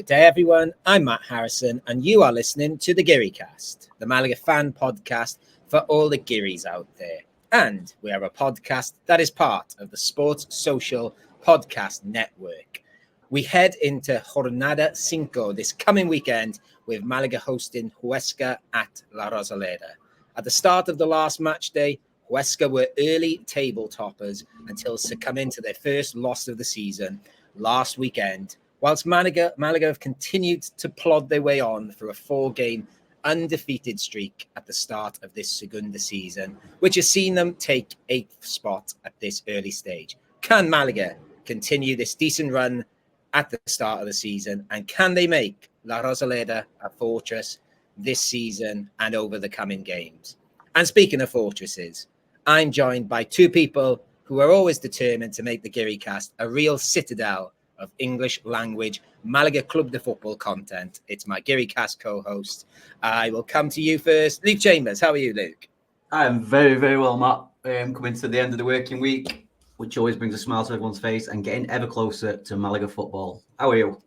Good day, everyone. I'm Matt Harrison, and you are listening to the Gearycast, the Malaga fan podcast for all the Gearys out there. And we are a podcast that is part of the Sports Social Podcast Network. We head into Jornada Cinco this coming weekend with Malaga hosting Huesca at La Rosaleda. At the start of the last match day, Huesca were early table toppers until succumbing to their first loss of the season last weekend, whilst Malaga have continued to plod their way on for a 4-game undefeated streak at the start of this Segunda season, which has seen them take 8th spot at this early stage. Can Malaga continue this decent run at the start of the season, and can they make La Rosaleda a fortress this season and over the coming games? And speaking of fortresses, I'm joined by two people who are always determined to make the Gearycast a real citadel of English language Malaga Club de Football content. It's my Gearycast co-host. I will come to you first. Luke Chambers, how are you, Luke? I'm very, very well, Matt. Coming to the end of the working week, which always brings a smile to everyone's face, and getting ever closer to Malaga football. How are you?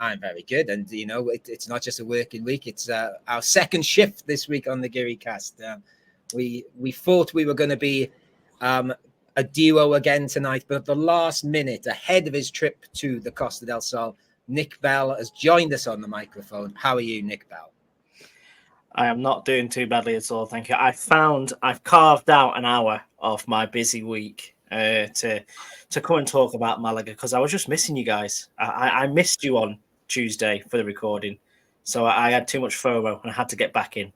I'm very good. And, you know, it's not just a working week. It's our second shift this week on the Gearycast. We thought we were going to be a duo again tonight, but at the last minute, ahead of his trip to the Costa del Sol, Nick Bell has joined us on the microphone. How are you, Nick Bell? I am not doing too badly at all, thank you. I've carved out an hour of my busy week to come and talk about Malaga, because I was just missing you guys. I missed you on Tuesday for the recording, so I had too much FOMO and I had to get back in.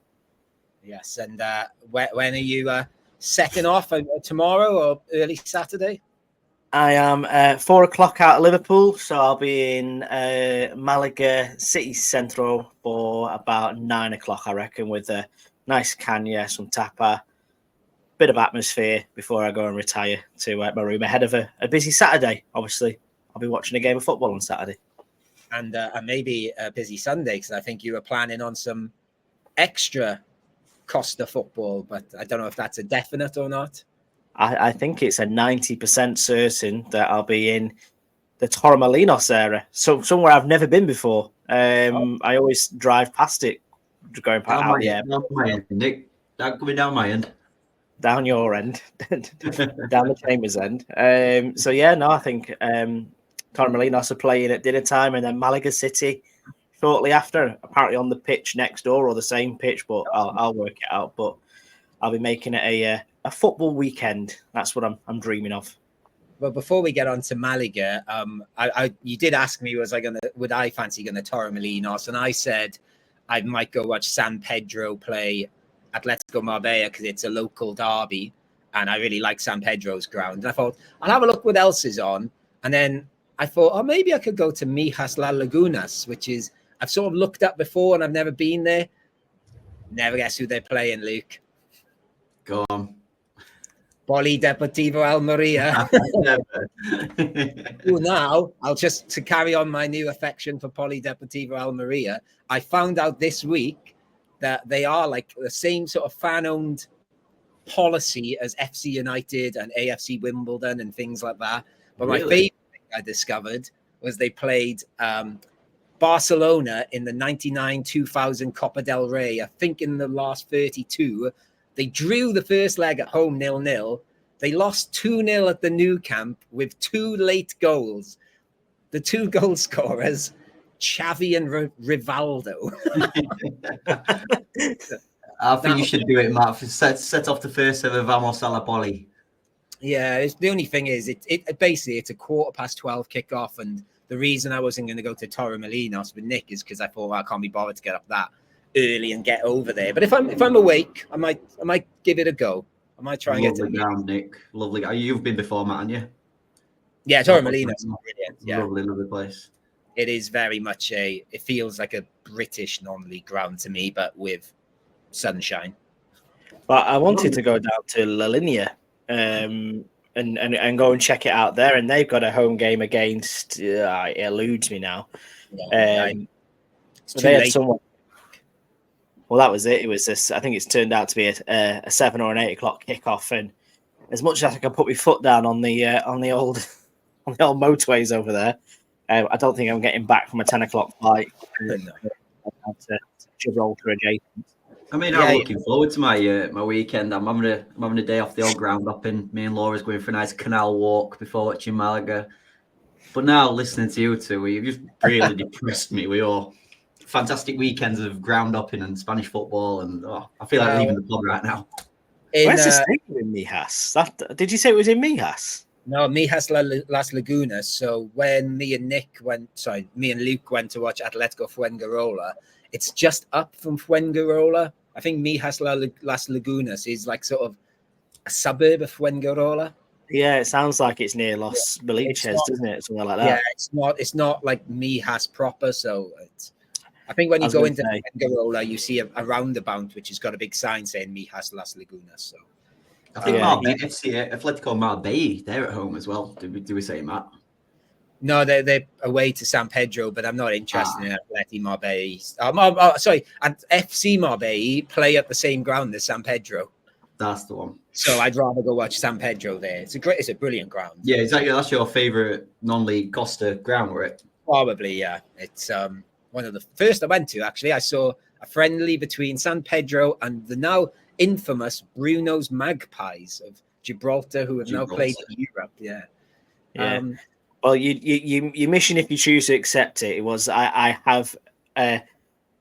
Yes, and when are you setting off? Tomorrow or early Saturday? I am 4:00 out of Liverpool, so I'll be in Malaga City Central for about 9:00, I reckon, with a nice canya, some tapa, bit of atmosphere before I go and retire to my room ahead of a busy Saturday. Obviously, I'll be watching a game of football on Saturday. And maybe a busy Sunday, because I think you were planning on some extra Costa football, but I don't know if that's a definite or not. I think it's a 90% certain that I'll be in the Torremolinos area, so somewhere I've never been before. I always drive past it, going past out the air. Down my end, Nick. That could be down my end. Down your end, down the Chambers end. So yeah, no, I think Torremolinos are playing at dinner time, and then Malaga City shortly after, apparently on the pitch next door or the same pitch, but I'll work it out. But I'll be making it a football weekend. That's what I'm dreaming of. Well, before we get on to Malaga, you did ask me, would I fancy going to Torremolinos? And I said I might go watch San Pedro play Atletico Marbella because it's a local derby, and I really like San Pedro's ground. And I thought I'll have a look what else is on, and then I thought, maybe I could go to Mijas La Lagunas, which is I've sort of looked up before and I've never been there. Never guess who they're playing, Luke. Go on. Polideportivo Almeria. Well, now, to carry on my new affection for Polideportivo Almeria, I found out this week that they are like the same sort of fan-owned policy as FC United and AFC Wimbledon and things like that. But my favorite thing I discovered was they played Barcelona in the 99-2000 Copa del Rey. I think in the last 32, they drew the first leg at home 0-0. They lost 2-0 at the Nou Camp with 2 late goals. The 2 goal scorers, Xavi and Rivaldo. I think you should do it, Matt. Set off the first ever Vamos a la Poli. Yeah, the only thing is, it basically it's a 12:15 kickoff, and the reason I wasn't going to go to Torremolinos with Nick is because I thought, I can't be bothered to get up that early and get over there. But if I'm awake, I might give it a go. I might try and get to the ground, Nick. Lovely. You've been before, Matt, haven't you? Yeah, Torremolinos is brilliant. Yeah. Lovely place. It is very much it feels like a British normally ground to me, but with sunshine. But I wanted to go down to La Linea and go and check it out there, and they've got a home game against. It eludes me now. It's too late. Well, that was it. It was this. I think it's turned out to be a 7 or an 8 o'clock kickoff, and as much as I can put my foot down on the old motorways over there, I don't think I'm getting back from a 10 o'clock flight No. to Gibraltar adjacent. I mean, I'm looking forward to my weekend. I'm having a day off the old ground up in. Me and Laura's going for a nice canal walk before watching Malaga. But now listening to you two, you've just really depressed me with your fantastic weekends of ground upping and Spanish football, and I feel like leaving the club right now. Where's the stadium in Mijas? Did you say it was in Mijas? No, Mijas Las Lagunas. So when me and Luke went to watch Atletico Fuengirola, it's just up from Fuengirola. I think Mijas Las Lagunas is like sort of a suburb of Fuengirola. Yeah, it sounds like it's near Los Beliches, doesn't it? Somewhere like that. Yeah, it's not like Mijas proper. So I think when you go into Fuengirola, you see a roundabout which has got a big sign saying Mijas Las Lagunas. So I think Atletico Marbella, they're at home as well. Do we say, Matt? No, they're away to San Pedro, but I'm not interested in Atleti Marbella. Sorry, and FC Marbella play at the same ground as San Pedro. That's the one. So I'd rather go watch San Pedro there. It's a brilliant ground. Yeah, exactly. That's your favorite non-league Costa ground, right? Probably, yeah. It's one of the first I went to. Actually, I saw a friendly between San Pedro and the now infamous Bruno's Magpies of Gibraltar, who have now played in Europe. Yeah. Well, your mission, if you choose to accept it, was I have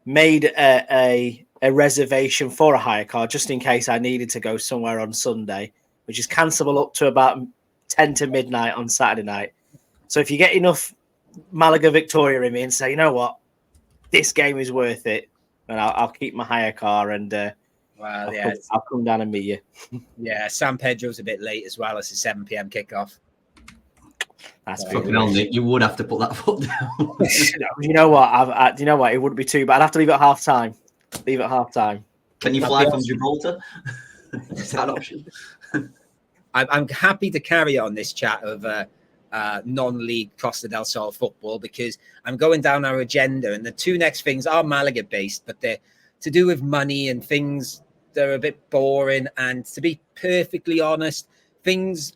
made a reservation for a hire car just in case I needed to go somewhere on Sunday, which is cancelable up to about 10 to midnight on Saturday night. So if you get enough Malaga Victoria in me and say, you know what, this game is worth it, then I'll keep my hire car and I'll come down and meet you. Yeah, San Pedro's a bit late as well. It's a 7 p.m. kickoff. That's fucking hell, Nick. You would have to put that foot down. You know what? You know what? It wouldn't be too bad. I'd have to leave at half time. Can you fly from Gibraltar? Is that an option? I'm happy to carry on this chat of non-league Costa del Sol football because I'm going down our agenda, and the two next things are Malaga based, but they're to do with money and things that are a bit boring. And to be perfectly honest, things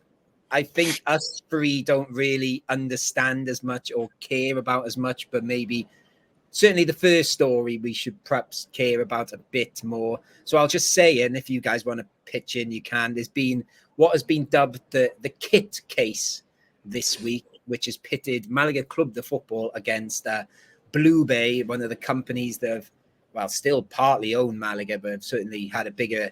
I think us three don't really understand as much or care about as much, but maybe certainly the first story we should perhaps care about a bit more. So I'll just say, and if you guys want to pitch in, you can. There's been what has been dubbed the kit case this week, which has pitted Malaga Club de Football against Blue Bay, one of the companies that have, well, still partly own Malaga, but have certainly had a bigger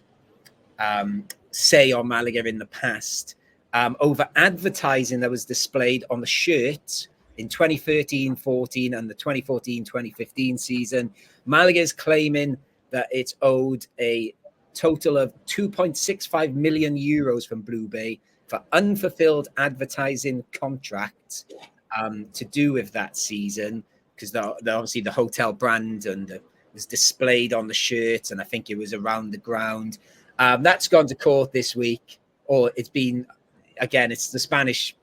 say on Malaga in the past. Over advertising that was displayed on the shirt in 2013-14 and the 2014-2015 season. Malaga is claiming that it's owed a total of 2.65 million euros from Blue Bay for unfulfilled advertising contracts to do with that season, because obviously the hotel brand and was displayed on the shirt, and I think it was around the ground. That's gone to court this week, or it's been... Again, it's the Spanish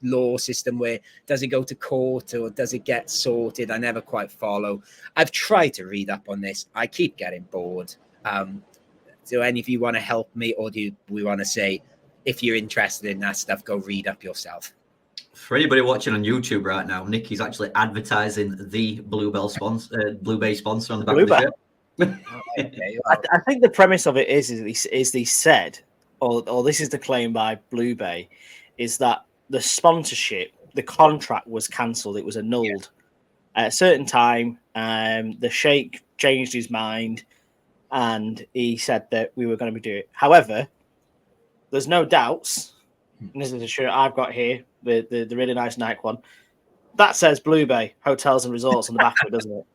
law system where does it go to court or does it get sorted? I never quite follow. I've tried to read up on this. I keep getting bored. Do any of you want to help me, or do we want to say, if you're interested in that stuff, go read up yourself? For anybody watching on YouTube right now, Nicky's actually advertising the Blue Bay sponsor on the back of the shirt. Okay, well. I think the premise of it is they said, or this is the claim by Blue Bay, is that the sponsorship, the contract was cancelled. It was annulled at a certain time. The Sheikh changed his mind and he said that we were going to be doing it. However, there's no doubts, and this is a shirt I've got here, the really nice Nike one, that says Blue Bay Hotels and Resorts on the back of it, doesn't it?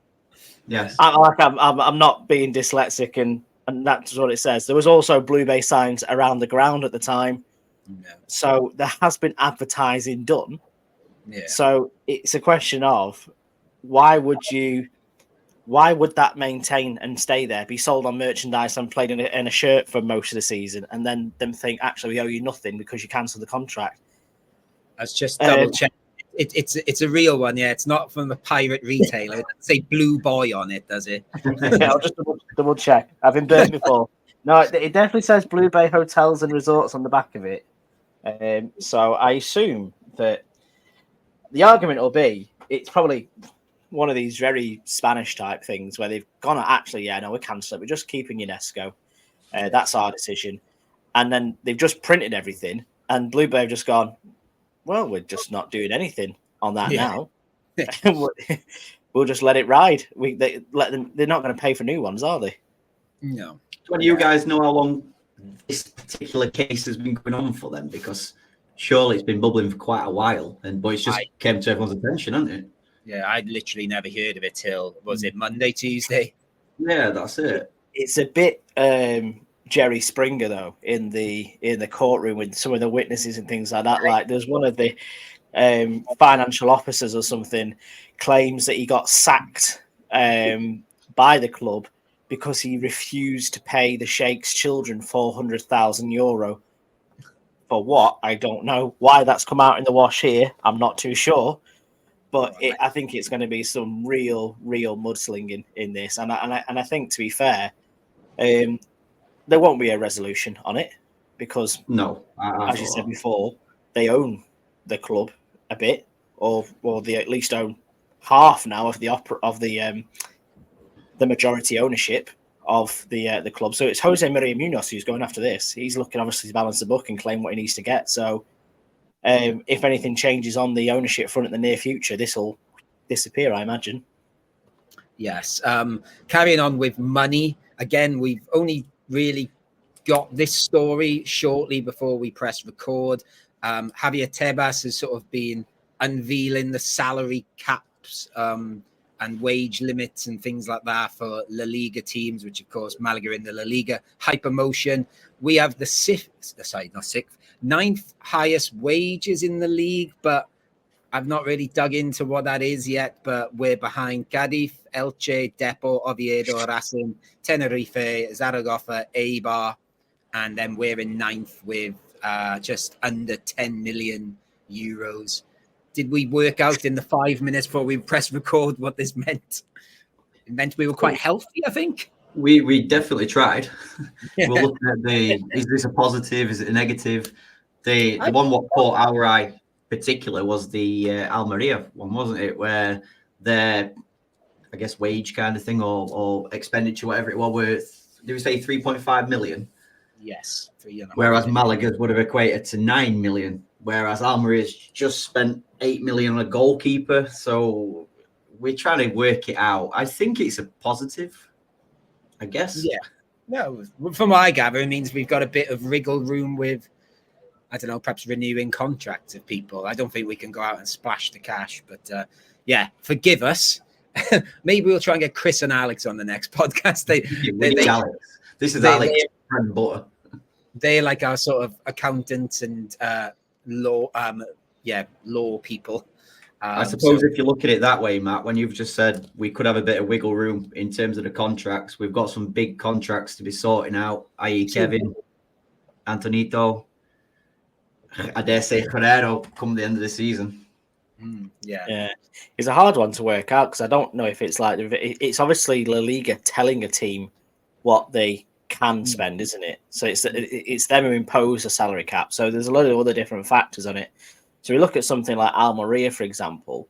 Yes. I'm not being dyslexic, and that's what it says. There was also Blue Bay signs around the ground at the time. No. So there has been advertising done. Yeah. So it's a question of why would that maintain and stay there, be sold on merchandise and played in a shirt for most of the season, and then them think, actually, we owe you nothing because you cancelled the contract? Let's just double check. It's a real one, yeah. It's not from a pirate retailer. It doesn't say Blue Boy on it, does it? Yeah, I'll just double check. I've been burnt before. No, it definitely says Blue Bay Hotels and Resorts on the back of it. So I assume that the argument will be it's probably one of these very Spanish type things where they've gone, actually, yeah, no, we're cancelling. We're just keeping UNESCO. That's our decision. And then they've just printed everything, and Bluebird have just gone, well, we're just not doing anything on that now. We'll just let it ride. They let them. They're not going to pay for new ones, are they? No. Do you guys know how long this particular case has been going on for them? Because surely it's been bubbling for quite a while, but it's just came to everyone's attention, hasn't it? Yeah, I'd literally never heard of it till, was it Monday, Tuesday? Yeah, that's it. It's a bit Jerry Springer though in the courtroom with some of the witnesses and things like that. Like there's one of the financial officers or something claims that he got sacked by the club because he refused to pay the Sheikh's children €400,000. For what? I don't know. Why that's come out in the wash here, I'm not too sure. But I think it's going to be some real mudslinging in this. And I think, to be fair, there won't be a resolution on it because, as you said before, they own the club a bit, or they at least own half now of the majority ownership of the club. So it's Jose Maria Munoz who's going after this. He's looking obviously to balance the book and claim what he needs to get. So if anything changes on the ownership front in the near future, this will disappear, I imagine. Yes. Carrying on with money, again, we've only really got this story shortly before we press record. Javier Tebas has sort of been unveiling the salary caps and wage limits and things like that for La Liga teams, which of course Malaga in the La Liga hypermotion. We have the ninth highest wages in the league, but I've not really dug into what that is yet, but we're behind Cádiz, Elche, Depor, Oviedo, Racing, Tenerife, Zaragoza, Eibar, and then we're in ninth with just under 10 million euros. Did we work out in the 5 minutes before we press record what this meant? It meant we were quite healthy, I think. We definitely tried. We're looking at is this a positive? Is it a negative? The one what caught our eye particular was the Almeria one, wasn't it? Where their, I guess, wage kind of thing or expenditure, whatever it was, worth, did we say 3.5 million? Yes. Whereas Malaga's would have equated to 9 million. Whereas Almeria's just spent 8 million on a goalkeeper. So we're trying to work it out. I think it's a positive, I guess. Yeah. No, from what I gather, it means we've got a bit of wriggle room with, I don't know, perhaps renewing contracts of people. I don't think we can go out and splash the cash, but yeah, forgive us. Maybe we'll try and get Chris and Alex on the next podcast. Alex. This is Alex bread and butter. They're like our sort of accountants and law people. I suppose if you look at it that way, Matt, when you've just said we could have a bit of wiggle room in terms of the contracts, we've got some big contracts to be sorting out, i.e. Kevin, Antonito, I dare say Herrero come the end of the season. Yeah, it's a hard one to work out because I don't know if it's like, it's obviously La Liga telling a team what they can spend, isn't it? So it's them who impose a salary cap. So there's a lot of other different factors on it. So we look at something like Almeria, for example.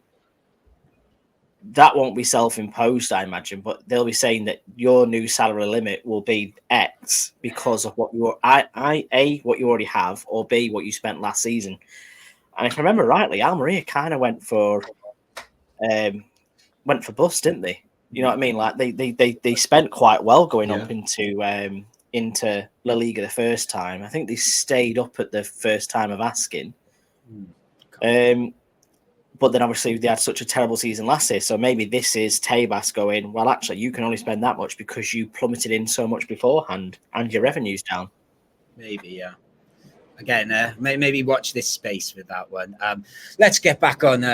That won't be self-imposed, I imagine, but they'll be saying that your new salary limit will be X because of what you what you already have, or B, what you spent last season. And if I remember rightly, Almeria kind of went for bust, didn't they? You know what I mean? Like they spent quite well going up into La Liga the first time. I think they stayed up at the first time of asking. But then obviously they had such a terrible season last year. So maybe this is Tebas going, well, actually, you can only spend that much because you plummeted in so much beforehand and your revenue's down. Maybe, yeah. Again, maybe watch this space with that one. Let's get back on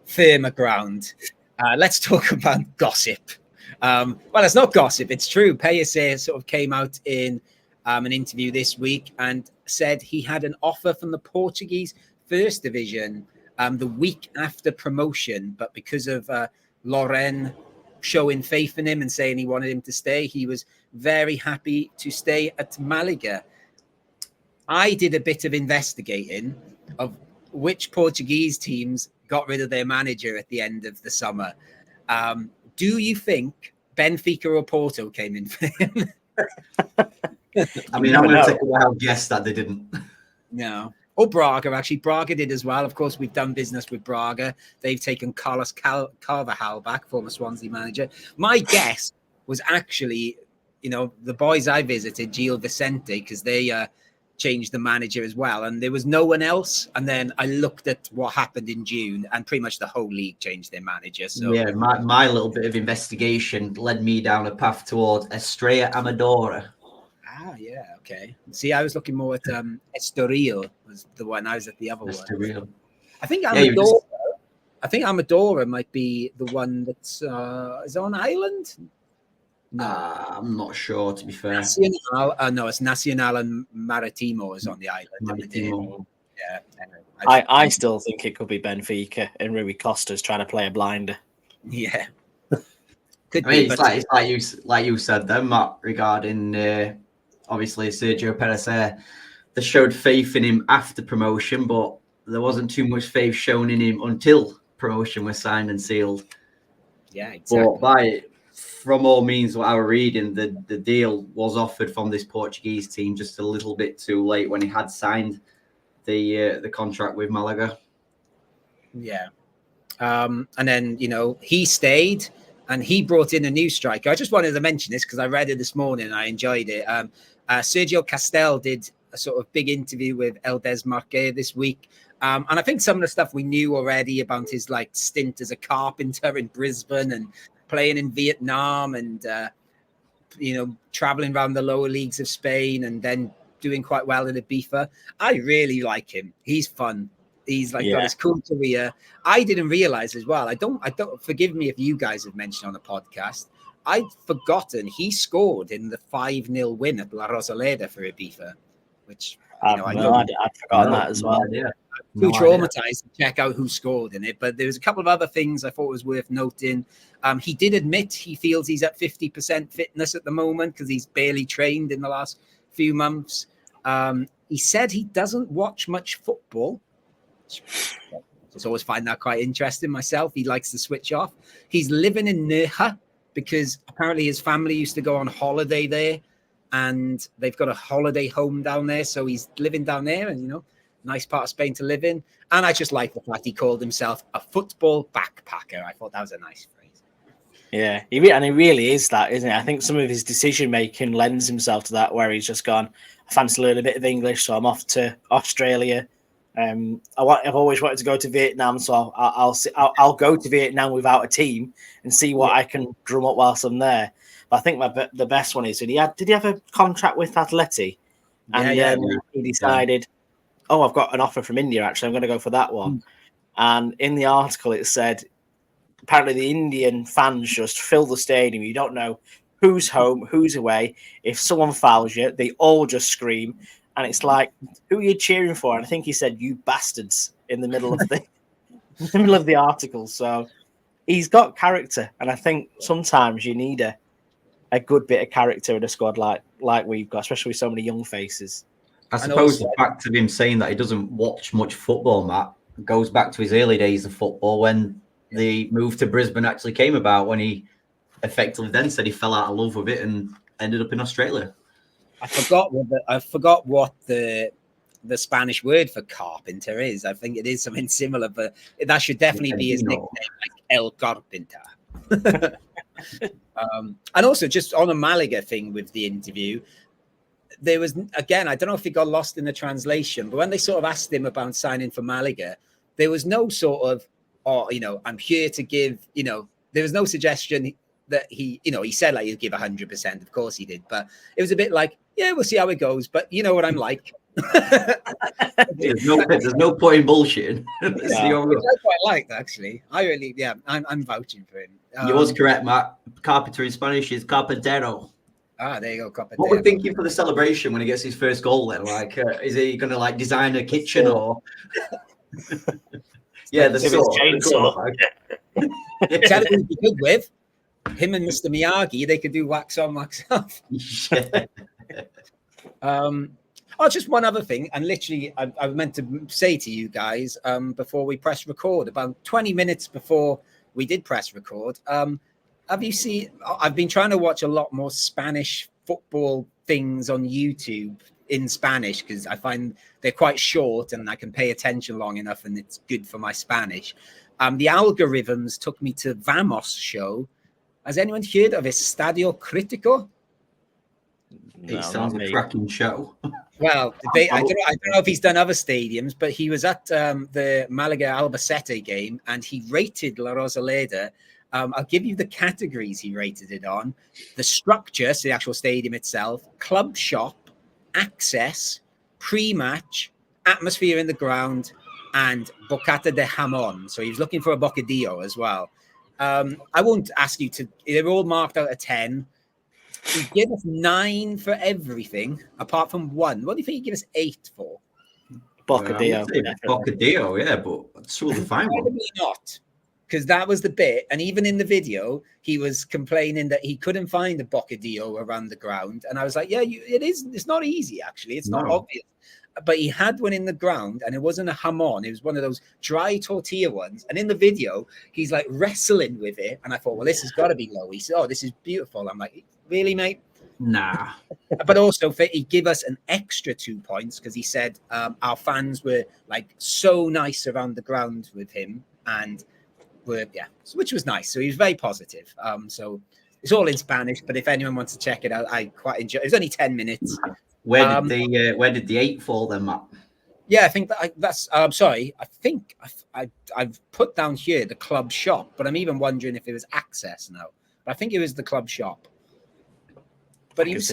firmer ground. Let's talk about gossip. Well, it's not gossip. It's true. Pellicer sort of came out in an interview this week and said he had an offer from the Portuguese First Division the week after promotion, but because of Loren showing faith in him and saying he wanted him to stay, he was very happy to stay at Malaga. I did a bit of investigating of which Portuguese teams got rid of their manager at the end of the summer. Do you think Benfica or Porto came in for him? I mean, I'm going to take a wild guess that they didn't. No. Or Braga, actually. Braga did as well. Of course, we've done business with Braga. They've taken Carlos Carvajal back, former Swansea manager. My guess was actually, the boys I visited, Gil Vicente, because they changed the manager as well. And there was no one else. And then I looked at what happened in June, and pretty much the whole league changed their manager. So yeah, my little bit of investigation led me down a path towards Estrella Amadora. Yeah, okay. See, I was looking more at Estoril was the one. I was at the other one. I think Amadora. I think Amadora might be the one that's is on island. No, I'm not sure. To be fair, no, it's Nacional and Maritimo is on the island. Maritimo. Yeah. Anyway, I still think it could be Benfica and Rui Costa's trying to play a blinder. Yeah. It's like you said then, Matt, regarding. Obviously, Sergio Pellicer, they showed faith in him after promotion, but there wasn't too much faith shown in him until promotion was signed and sealed. Yeah, exactly. But from all means, what I was reading, the deal was offered from this Portuguese team just a little bit too late when he had signed the contract with Malaga. Yeah. And then, he stayed. And he brought in a new striker. I just wanted to mention this because I read it this morning and I enjoyed it. Sergio Castel did a sort of big interview with El Desmarque this week. And I think some of the stuff we knew already about his stint as a carpenter in Brisbane and playing in Vietnam and, traveling around the lower leagues of Spain and then doing quite well in Ibiza. I really like him. He's fun. He's got his cool career. I didn't realize as well. I don't forgive me if you guys have mentioned on the podcast. I'd forgotten he scored in the 5-0 win at La Rosaleda for Ibiza, which I'd forgotten that as well. I'm too traumatized to check out who scored in it. But there's a couple of other things I thought was worth noting. He did admit he feels he's at 50% fitness at the moment because he's barely trained in the last few months. He said he doesn't watch much football. Just always find that quite interesting myself. He likes to switch off. He's living in Nerja because apparently his family used to go on holiday there and they've got a holiday home down there. So he's living down there and, nice part of Spain to live in. And I just like the fact he called himself a football backpacker. I thought that was a nice phrase. Yeah, he really is that, isn't it? I think some of his decision-making lends himself to that where he's just gone, I fancy learning a bit of English, so I'm off to Australia. I've always wanted to go to Vietnam, so I'll go to Vietnam without a team and see what I can drum up whilst I'm there. But I think the best one is did he have a contract with Atleti? And he decided, I've got an offer from India. Actually, I'm going to go for that one. And in the article, it said apparently the Indian fans just fill the stadium. You don't know who's home, who's away. If someone fouls you, they all just scream. And it's like, who are you cheering for? And I think he said, "You bastards," in the middle of the article. So he's got character, and I think sometimes you need a good bit of character in a squad like we've got, especially with so many young faces. I suppose the fact of him saying that he doesn't watch much football, Matt, goes back to his early days of football when the move to Brisbane actually came about. When he effectively then said he fell out of love with it and ended up in Australia. I forgot what the Spanish word for carpenter is. I think it is something similar, but that should definitely be his nickname, like El Carpenter. And also, just on a Malaga thing with the interview, there was, again, I don't know if it got lost in the translation, but when they sort of asked him about signing for Malaga, there was no sort of, I'm here to give, there was no suggestion that he said like he'd give 100%. Of course he did, but it was a bit like, yeah, we'll see how it goes. But you know what I'm like. there's no point in bullshitting. Which I quite liked, actually. I'm vouching for him. You was correct, Matt. Carpenter in Spanish is carpintero. Ah, there you go, carpintero. What we're thinking for the celebration when he gets his first goal then? Like, is he going to design a kitchen or? Yeah, the chainsaw. Tell him he'd be good with him and Mr. Miyagi. They could do wax on, wax off. Yeah. Oh, just one other thing, and literally, I meant to say to you guys before we press record, about 20 minutes before we did press record. Have you seen? I've been trying to watch a lot more Spanish football things on YouTube in Spanish because I find they're quite short and I can pay attention long enough, and it's good for my Spanish. The algorithms took me to Vamos show. Has anyone heard of Estadio Critico? It sounds a cracking show. Well, I don't know if he's done other stadiums, but he was at the Malaga Albacete game and he rated La Rosaleda. I'll give you the categories he rated it on: the structure, so the actual stadium itself, club shop, access, pre-match, atmosphere in the ground, and bocata de jamon. So he was looking for a bocadillo as well. I won't ask you to. They're all marked out of 10. He gave us 9 for everything, apart from 1. What do you think he gave us 8 for? Bocadillo. Bocadillo, yeah, but that's all the fine one. Probably not, because that was the bit. And even in the video, he was complaining that he couldn't find a bocadillo around the ground. And I was like, yeah, it is. It's not easy, actually. It's not obvious. But he had one in the ground, and it wasn't a jamon. It was one of those dry tortilla ones. And in the video, he's like wrestling with it. And I thought, well, this has got to be low. He said, oh, this is beautiful. I'm like, really, mate? Nah. But also, he gave us an extra 2 points because he said our fans were like so nice around the ground with him, and which was nice. So he was very positive. So it's all in Spanish. But if anyone wants to check it out, I quite enjoy. It was only 10 minutes. Where did the 8 fall then, Matt? Yeah, I think that's. Sorry, I think I've put down here the club shop, but I'm even wondering if it was access now. But I think it was the club shop. But he was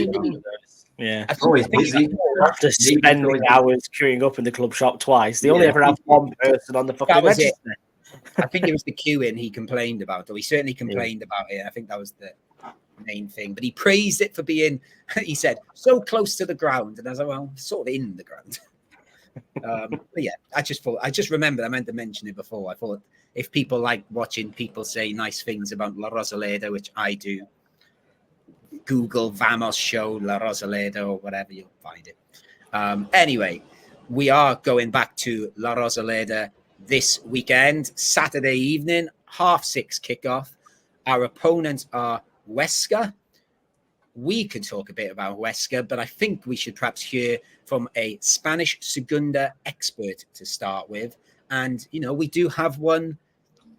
yeah. Always busy. After spending hours queuing up in the club shop twice, they only ever have one person on the fucking register. I think it was the queuing he complained about, or he certainly complained about it. I think that was the main thing. But he praised it for being, he said, so close to the ground. And I was like, well, sort of in the ground. But yeah, I just remembered I meant to mention it before. I thought if people like watching people say nice things about La Rosaleda, which I do, Google Vamos show La Rosaleda or whatever, you'll find it. Anyway, we are going back to La Rosaleda this weekend, Saturday evening, 6:30 kickoff. Our opponents are Huesca. We could talk a bit about Huesca, but I think we should perhaps hear from a Spanish Segunda expert to start with. And, we do have one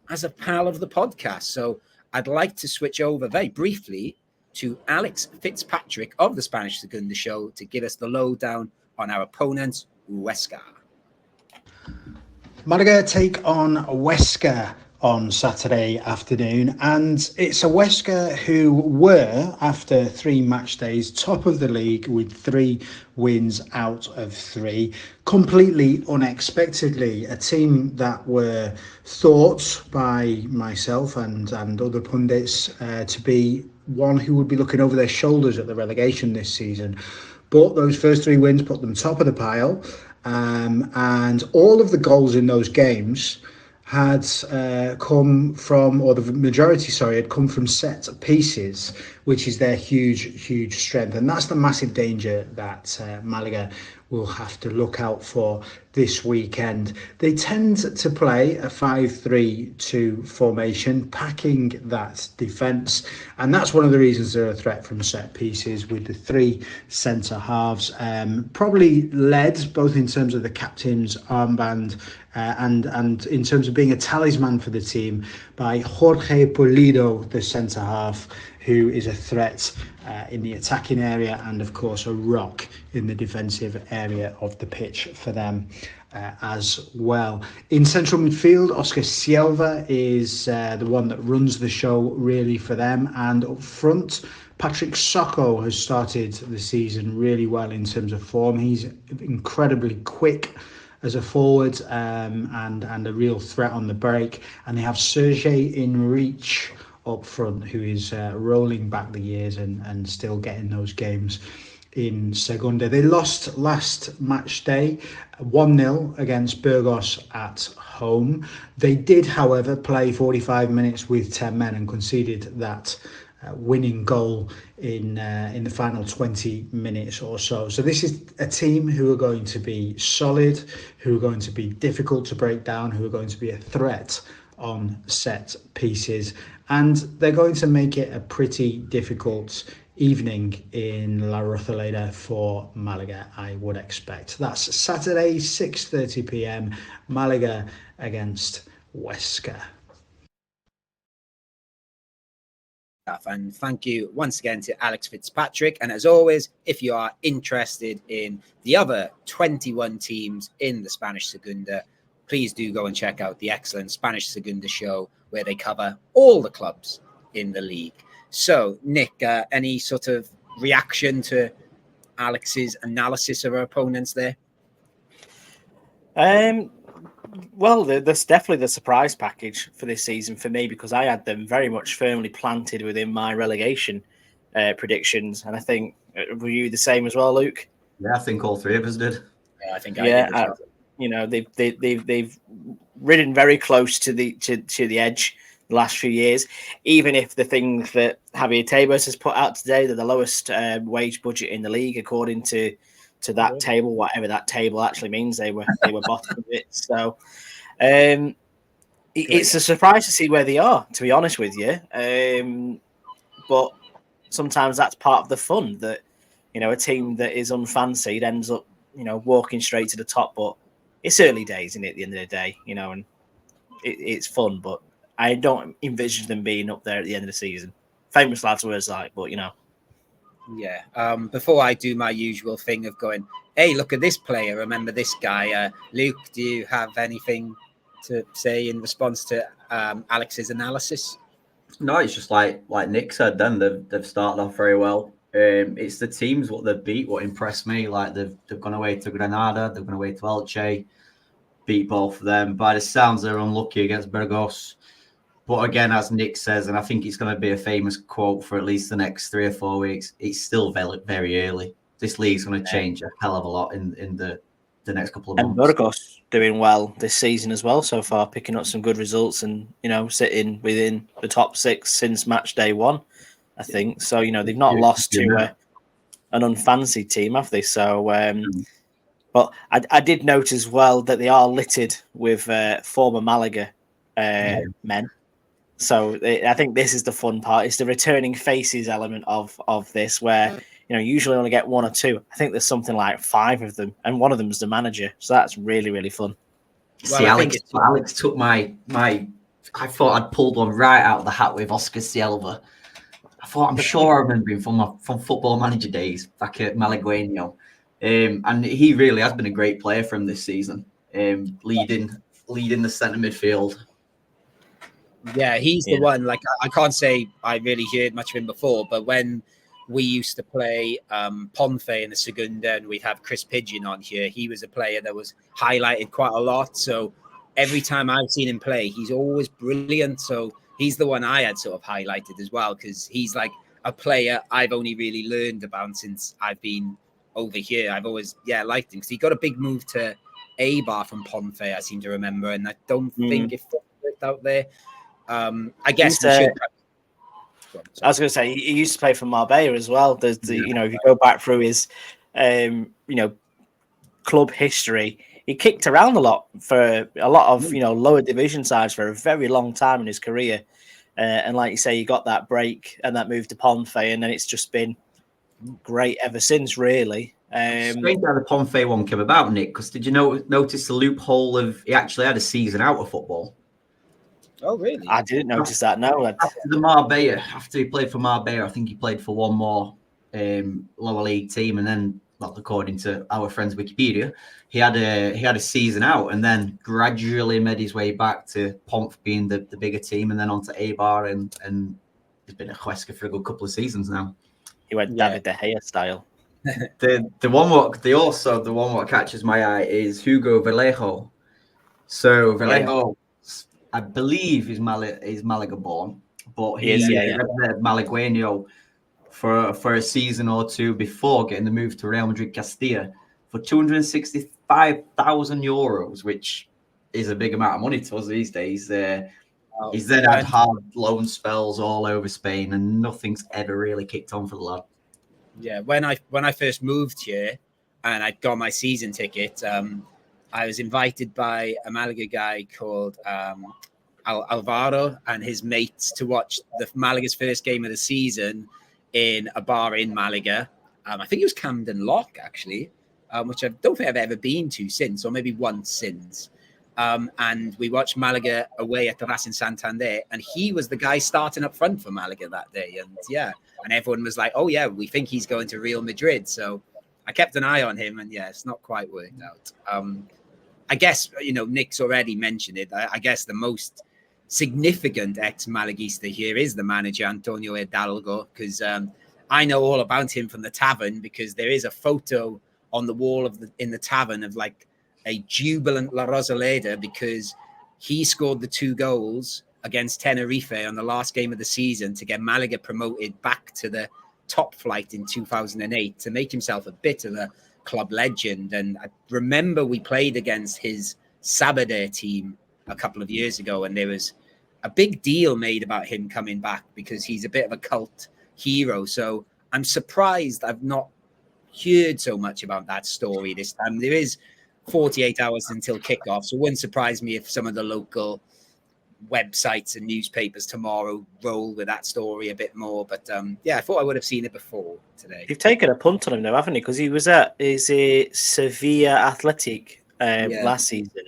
as a pal of the podcast. So I'd like to switch over very briefly to Alex Fitzpatrick of the Spanish Segunda show to give us the lowdown on our opponent, Huesca. Malaga take on Huesca on Saturday afternoon, and it's a Huesca who were, after 3 match days, top of the league with 3 wins out of 3. Completely unexpectedly, a team that were thought by myself and other pundits to be one who would be looking over their shoulders at the relegation this season. But those first 3 wins put them top of the pile, and all of the goals in those games had come from, or the majority, had come from set pieces, which is their huge strength. And that's the massive danger that Malaga will have to look out for this weekend. They tend to play a 5-3-2 formation, packing that defence, and that's one of the reasons they're a threat from set pieces, with the 3 centre halves, probably led both in terms of the captain's armband and in terms of being a talisman for the team by Jorge Pulido, the centre half, who is a threat in the attacking area and, of course, a rock in the defensive area of the pitch for them as well. In central midfield, Oscar Silva is the one that runs the show really for them. And up front, Patrick Socko has started the season really well in terms of form. He's incredibly quick as a forward and a real threat on the break. And they have Sergei Enrich up front, who is rolling back the years and still getting those games in Segunda. They lost last match day 1-0 against Burgos at home. They did, however, play 45 minutes with 10 men and conceded that winning goal in the final 20 minutes or so. So this is a team who are going to be solid, who are going to be difficult to break down, who are going to be a threat on set pieces, and they're going to make it a pretty difficult evening in La Rosaleda for Malaga, I would expect. That's Saturday, 6:30 p.m, Malaga against Huesca. And thank you once again to Alex Fitzpatrick. And as always, if you are interested in the other 21 teams in the Spanish Segunda, please do go and check out the excellent Spanish Segunda show where they cover all the clubs in the league. So, Nick, any sort of reaction to Alex's analysis of our opponents there? Well, there's definitely the surprise package for this season for me, because I had them very much firmly planted within my relegation predictions, and I think were you the same as well, Luke? Yeah, I think all three of us did. Yeah, I think I did as well. You know, they've ridden very close to the edge the last few years. Even if the things that Javier Tebas has put out today, they're the lowest wage budget in the league according to that table, whatever that table actually means. They were bottom of it. So it's a surprise to see where they are, to be honest with you. But sometimes that's part of the fun, that, you know, a team that is unfancied ends up, you know, walking straight to the top. But it's early days, isn't it, at the end of the day, you know, and it's fun, but I don't envision them being up there at the end of the season. Famous last words, like, but, you know. Yeah. Before I do my usual thing of going, hey, look at this player, remember this guy. Luke, do you have anything to say in response to Alex's analysis? No, it's just like Nick said. Then they've started off very well. It's the teams what they've beat what impressed me. Like they've gone away to Granada, they've gone away to Elche, beat both of them. By the sounds, they're unlucky against Burgos. But again, as Nick says, and I think it's going to be a famous quote for at least the next 3 or 4 weeks, it's still very, very early. This league's going to change a hell of a lot in the next couple of months. And Burgos doing well this season as well so far, picking up some good results and, you know, sitting within the top 6 since match day 1, I think. So, you know, they've not lost to an unfancied team, have they? So, but I did note as well that they are littered with former Malaga men. So I think this is the fun part. It's the returning faces element of this, where, you know, usually only get 1 or 2. I think there's something like 5 of them, and one of them's the manager. So that's really, really fun. Well, see, Alex took my. I thought I'd pulled one right out of the hat with Oscar Silva. I'm sure I remember him from Football Manager days back at Malagueño, and he really has been a great player for him this season, leading the centre midfield. Yeah, he's the one. Like, I can't say I really heard much of him before, but when we used to play Ponfe in the Segunda and we'd have Chris Pigeon on here, he was a player that was highlighted quite a lot. So every time I've seen him play, he's always brilliant. So he's the one I had sort of highlighted as well, because he's like a player I've only really learned about since I've been over here. I've always, liked him because he got a big move to A-Bar from Ponfe, I seem to remember, and I don't think it worked out there. I guess we should. I was going to say he used to play for Marbella as well. There's you know, if you go back through his you know, club history, he kicked around a lot for a lot of, you know, lower division sides for a very long time in his career, and like you say, he got that break and that move to Ponfe, and then it's just been great ever since, really. Strange how the Ponfe one came about, Nick, because did you notice the loophole of he actually had a season out of football? Oh, really? I didn't notice that. No. After he played for Marbella, I think he played for one more lower league team, and then, well, according to our friend's Wikipedia, he had a season out, and then gradually made his way back to Ponf being the bigger team, and then on to A-Bar, and he's been at Huesca for a good couple of seasons now. He went David De Gea style. The one what catches my eye is Hugo Vallejo. So Vallejo, I believe is Malaga born, but he was at Malagueño for a season or two before getting the move to Real Madrid Castilla for €265,000, which is a big amount of money to us these days. He's then had hard loan spells all over Spain, and nothing's ever really kicked on for the lad. Yeah, when I first moved here and I got my season ticket, I was invited by a Malaga guy called Alvaro and his mates to watch the Malaga's first game of the season in a bar in Malaga. I think it was Camden Lock, actually, which I don't think I've ever been to since, or maybe once since. And we watched Malaga away at the Racing Santander, and he was the guy starting up front for Malaga that day. And and everyone was like, "Oh yeah, we think he's going to Real Madrid." So I kept an eye on him, and it's not quite worked out. I guess Nick's already mentioned it. I guess the most significant ex-Malaguista here is the manager Antonio Hidalgo, because I know all about him from the tavern, because there is a photo on the wall in the tavern of like a jubilant La Rosaleda, because he scored the 2 goals against Tenerife on the last game of the season to get Malaga promoted back to the top flight in 2008, to make himself a bit of a club legend. And I remember we played against his Sabadell team a couple of years ago, and there was a big deal made about him coming back because he's a bit of a cult hero. So I'm surprised I've not heard so much about that story this time. There is 48 hours until kickoff, so it wouldn't surprise me if some of the local websites and newspapers tomorrow roll with that story a bit more. But I thought I would have seen it before today. You've taken a punt on him now, haven't you? Because he was at Sevilla Athletic last season,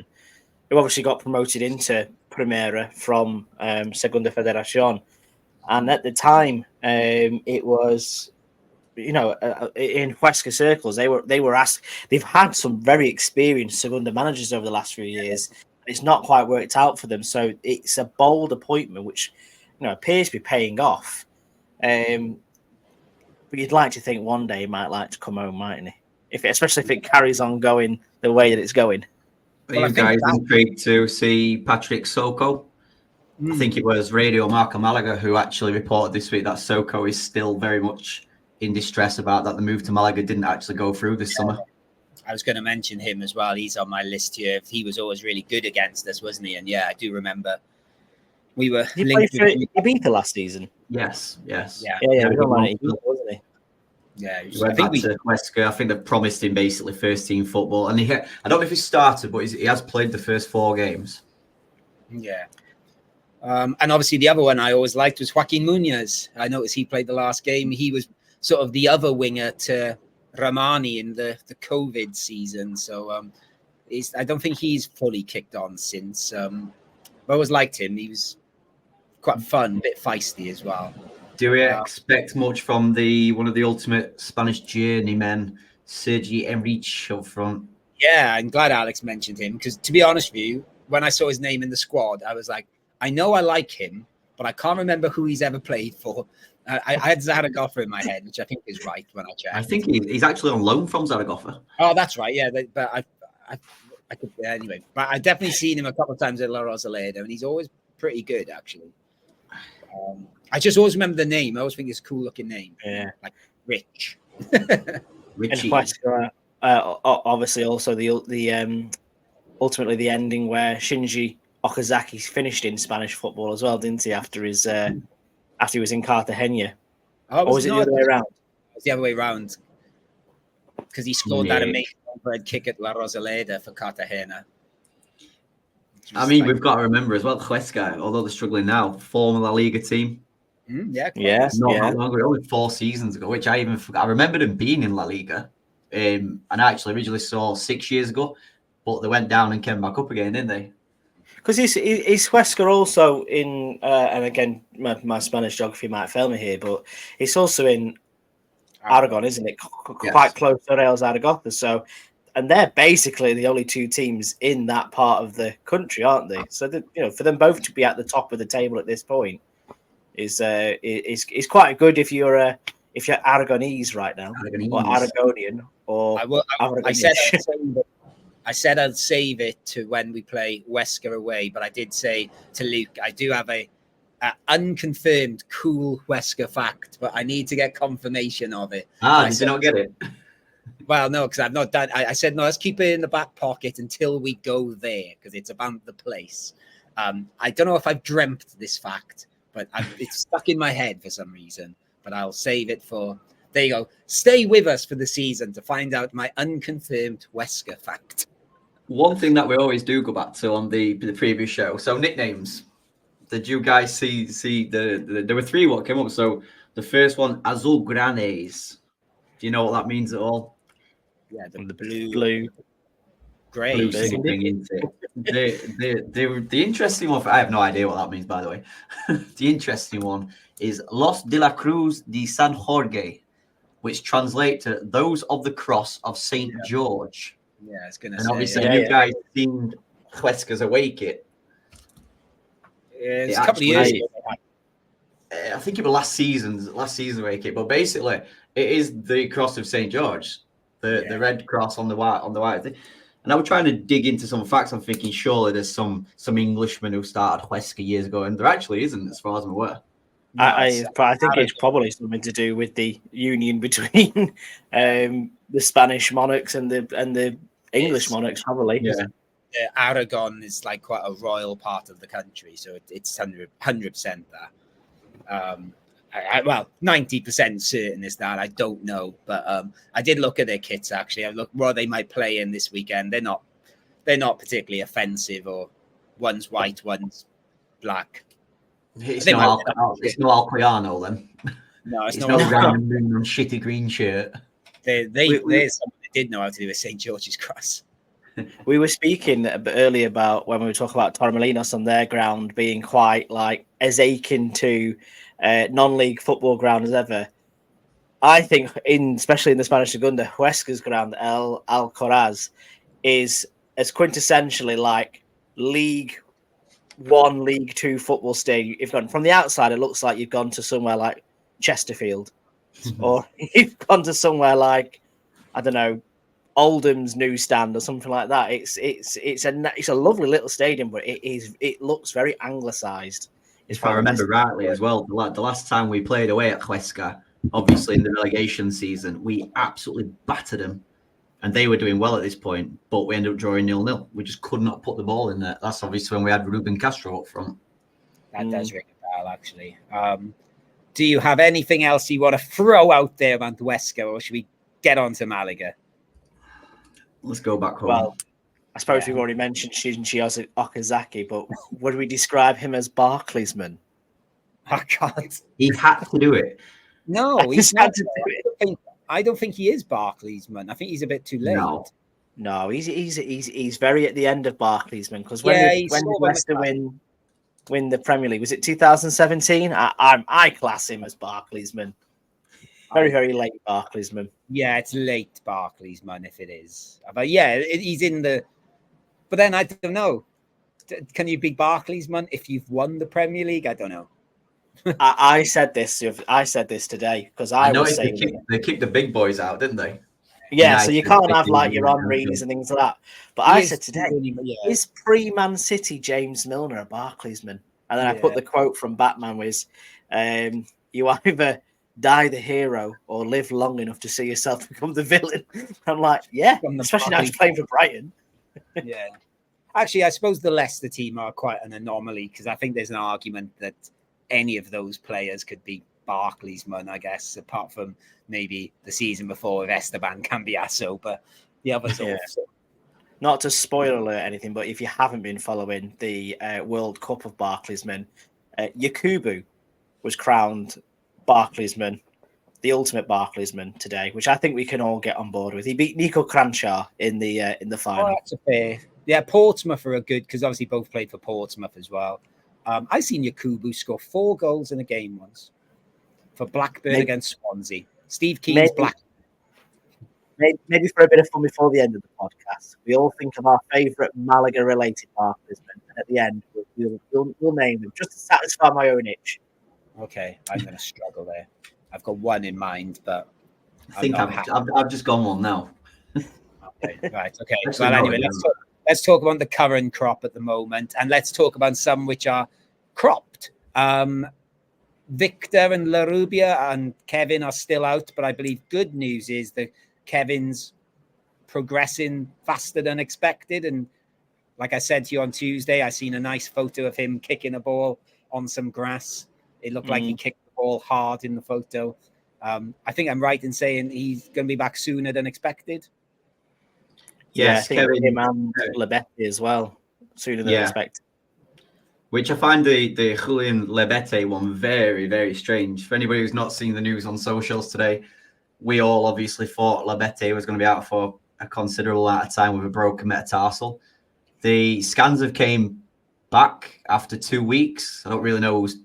who obviously got promoted into Primera from Segunda Federación, and at the time it was, in Huesca circles, they were asked. They've had some very experienced Segunda managers over the last few years. It's not quite worked out for them, so it's a bold appointment, which appears to be paying off. But you'd like to think one day he might like to come home, mightn't he? Especially if it carries on going the way that it's going. Are you guys intrigued to see Patrick Soko? I think it was Radio Marca Malaga who actually reported this week that Soko is still very much in distress about that the move to Malaga didn't actually go through this summer. I was going to mention him as well. He's on my list here. He was always really good against us, wasn't he? And I do remember we were linked with Ibiza last season. Yes. Yeah. Wasn't he? Yeah, he went back to Huesca. I think they've promised him basically first team football, and I don't know if he started, but he has played the first 4 games. Yeah. And obviously the other one I always liked was Joaquin Munoz. I noticed he played the last game. He was sort of the other winger to Ramani in the COVID season. So I don't think he's fully kicked on since. I always liked him. He was quite fun, a bit feisty as well. Do we expect much from one of the ultimate Spanish journeymen, Sergi Enrich, up front? Yeah, I'm glad Alex mentioned him, because to be honest with you, when I saw his name in the squad, I was like, I know I like him, but I can't remember who he's ever played for. I had Zaragoza in my head, which I think is right when I checked. I think he's actually on loan from Zaragoza. Oh, that's right. Yeah, but I could anyway. But I've definitely seen him a couple of times at La Rosaleda, and he's always pretty good, actually. I just always remember the name. I always think it's a cool-looking name. Yeah, like Rich. Richie. And obviously, also the ultimately the ending where Shinji Okazaki finished in Spanish football as well, didn't he? After he was in Cartagena. Or was it the other way around? It was the other way around, because he scored that amazing overhead kick at La Rosaleda for Cartagena. I mean, we've got to remember as well, Huesca, although they're struggling now, former La Liga team. Not long ago, only 4 seasons ago, which I even forgot. I remember them being in La Liga, and I actually originally saw 6 years ago, but they went down and came back up again, didn't they? Because is Huesca also in, and again, my Spanish geography might fail me here, but it's also in Aragon, isn't it? Quite close to Real Zaragoza. So, and they're basically the only 2 teams in that part of the country, aren't they? So, for them both to be at the top of the table at this point is quite good if you're Aragonese right now, or Aragonian, or I said I'd save it to when we play Huesca away, but I did say to Luke, I do have a unconfirmed cool Huesca fact, but I need to get confirmation of it. Did you not get it? Well, no, because I've not done. I said no. Let's keep it in the back pocket until we go there, because it's about the place. I don't know if I've dreamt this fact, but it's stuck in my head for some reason. But I'll save it for. There you go. Stay with us for the season to find out my unconfirmed Huesca fact. One thing that we always do go back to on the previous show. So nicknames. Did you guys see there were three what came up? So the first one, Azulgranes. Do you know what that means at all? Yeah, the blue. Grey. Blue something, isn't it? The interesting one, I have no idea what that means, by the way. The interesting one is Los de la Cruz de San Jorge, which translate to those of the cross of St. George. Yeah, I was going to and say. obviously, you guys seen Huesca's away kit. It's a couple of years ago. I think it was last season's away kit, but basically, it is the cross of St. George, the red cross on the white thing. And I was trying to dig into some facts. I'm thinking surely there's some Englishman who started Huesca years ago, and there actually isn't, as far as I'm aware. I think it's probably something to do with the union between the Spanish monarchs and the English monarchs, probably. Yeah. Aragon is like quite a royal part of the country, so it's 100% that. Well, 90% certain is that. I don't know, but I did look at their kits actually. I looked what they might play in this weekend. They're not particularly offensive, or one's white, one's black. It's no Alcoyano then. No, it's no random shitty green shirt. There's someone that did know how to do a St. George's cross. We were speaking a bit earlier about when we were talking about Torremolinos on their ground being quite like as akin to non-league football ground as ever. I think, especially in the Spanish Segunda, Huesca's ground, El Alcoraz, is as quintessentially like League 1, League 2 football stadium. You've gone from the outside, it looks like you've gone to somewhere like Chesterfield, or you've gone to somewhere like, I don't know, Oldham's newsstand or something like that. It's a lovely little stadium, but it looks very anglicised. If I remember rightly as well, the last time we played away at Huesca, obviously in the relegation season, we absolutely battered them, and they were doing well at this point, but we ended up drawing 0-0. We just could not put the ball in there. That's obviously when we had Ruben Castro up front. That does ring a bell, actually. Do you have anything else you want to throw out there about Huesca, or should we get on to Malaga? Let's go back home. Well, I suppose we've already mentioned Shinji Okazaki, but would we describe him as Barclaysman? I can't. He had to do it. No, he's had to do it. I don't think he is Barclaysman. I think he's a bit too late. No, he's very at the end of Barclaysman, because when did Leicester win the Premier League? Was it 2017? I class him as Barclaysman. Very, very late Barclaysman. Yeah, it's late Barclaysman if it is. But yeah, he's in the. But then I don't know. Can you be Barclaysman if you've won the Premier League? I don't know. I said this today because I was saying they kicked the big boys out, didn't they? Yeah, so you can't have like your Henrys and things like that. But I said today, is pre-Man City James Milner a Barclaysman? And then I put the quote from Batman was, "You either die the hero or live long enough to see yourself become the villain." I'm like, yeah, especially now he's playing for Brighton. Yeah. Actually, I suppose the Leicester team are quite an anomaly, because I think there's an argument that any of those players could be Barclaysman, I guess, apart from maybe the season before with Esteban Cambiasso, but the others also. Not to spoil alert anything, but if you haven't been following the World Cup of Barclaysmen, Yakubu was crowned Barclaysman, the ultimate Barclaysman today, which I think we can all get on board with. He beat Nico Cranchar in the final. Oh, that's a fair. Yeah, Portsmouth are good, because obviously both played for Portsmouth as well. I've seen Yakubu score 4 goals in a game once for Blackburn against Swansea. Steve Keane's Blackburn. Maybe for a bit of fun before the end of the podcast, we all think of our favourite Malaga-related Barclaysmen, and at the end, we'll name them just to satisfy my own itch. Okay, I'm going to struggle there. I've got one in mind, but I think I've just gone one now. Okay, right. Okay. Well, anyway, let's talk about the current crop at the moment, and let's talk about some which are cropped. Victor and Larubia and Kevin are still out, but I believe good news is that Kevin's progressing faster than expected, and like I said to you on Tuesday, I seen a nice photo of him kicking a ball on some grass. It looked like he kicked the ball hard in the photo. I think I'm right in saying he's going to be back sooner than expected. Yes, I think Kevin him and Lebete as well, sooner than expected. Which I find the Julian Lebete one very, very strange. For anybody who's not seen the news on socials today, we all obviously thought Lebete was going to be out for a considerable amount of time with a broken metatarsal. The scans have came back after 2 weeks. I don't really know who's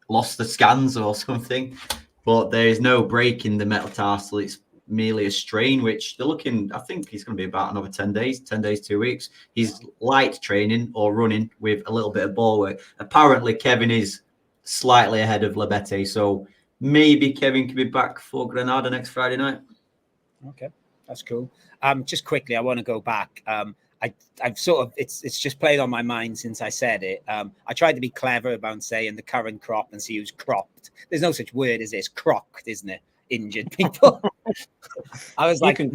lost the scans or something, but there is no break in the metatarsal. It's merely a strain, which they're looking, I think he's going to be about another 10 days, 2 weeks. He's light training or running with a little bit of ball work. Apparently, Kevin is slightly ahead of Lebete, so maybe Kevin can be back for Granada next Friday night. Okay, that's cool. Just quickly, I want to go back. I've sort of, it's just played on my mind since I said it. I tried to be clever about saying the current crop and see who's cropped. There's no such word as this, crocked, isn't it? Injured people. I was like, you